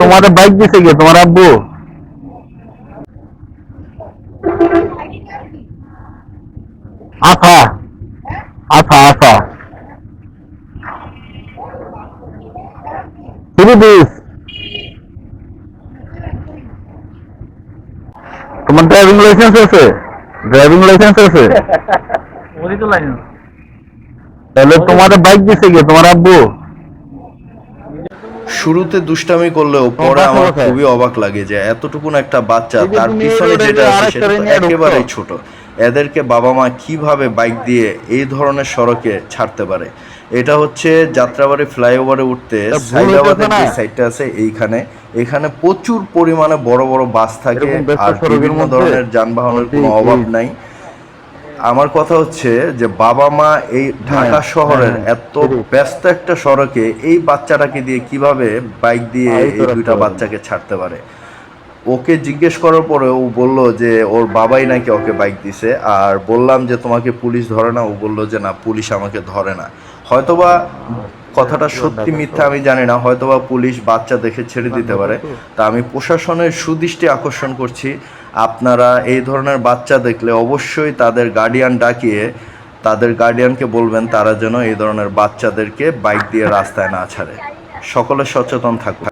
তোমাদের বাইক দিছে কে? তোমার আব্বু? আফা, আফা, আফা। শুধু দিস। তোমার ড্রাইভিং লাইসেন্স আছে? ড্রাইভিং লাইসেন্স আছে? ওরই তো লাইন। তাহলে তোমাদের বাইক দিছে কে? তোমার আব্বু? শুরুতে দুষ্টামি করলেও পরে আমার খুবই অবাক লাগে যে এতটুকুন একটা বাচ্চা, এই যে তার তুমি এই পিছনে রোডে যেটা যে আছে আরেকটা সেটা তো নিয়ে ঢুকছো। একেবারেই ছোট। এদেরকে বাবা মা কিভাবে বাইক দিয়ে এই ধরনের সড়কে ছাড়তে পারে? এটা হচ্ছে যাত্রাবাড়ি ফ্লাইওভারে উঠতে এটা ভুল সাইদাবাদের হইতেছে যে না? সাইডটা আছে এইখানে, এখানে প্রচুর পরিমাণে বড় বড় বাস থাকে এরকম ব্যস্ত আর সড়কের বিভিন্ন মধ্যে ধরনের যানবাহনের কোনো এই- অভাব এই- নাই। আমার কথা হচ্ছে যে বাবা মা এই ঢাকা হ্যাঁ, শহরের হ্যাঁ, এত সেটাই। ব্যস্ত একটা সড়কে এই বাচ্চাটাকে দিয়ে কিভাবে বাইক দিয়ে এই তো এই রাস্তা দুইটা পাবেন। বাচ্চাকে ছাড়তে পারে? ওকে জিজ্ঞেস করার পরে ও বলল যে ওর বাবাই নাকি ওকে বাইক দিছে। আর বললাম যে তোমাকে পুলিশ ধরে না? ও বললো যে না, পুলিশ আমাকে ধরে না। হয়তোবা কথাটা সত্যি মিথ্যা আমি জানি না, হয়তোবা পুলিশ বাচ্চা দেখে ছেড়ে দিতে পারে। তা আমি প্রশাসনের সুদৃষ্টি আকর্ষণ করছি, আপনারা এই ধরনের বাচ্চা দেখলে অবশ্যই তাদের গার্ডিয়ান ডাকিয়ে তাদের গার্ডিয়ানকে বলবেন তারা যেন এই ধরনের বাচ্চাদেরকে বাইক দিয়ে রাস্তায় না ছাড়ে। সকলে সচেতন থাকবে।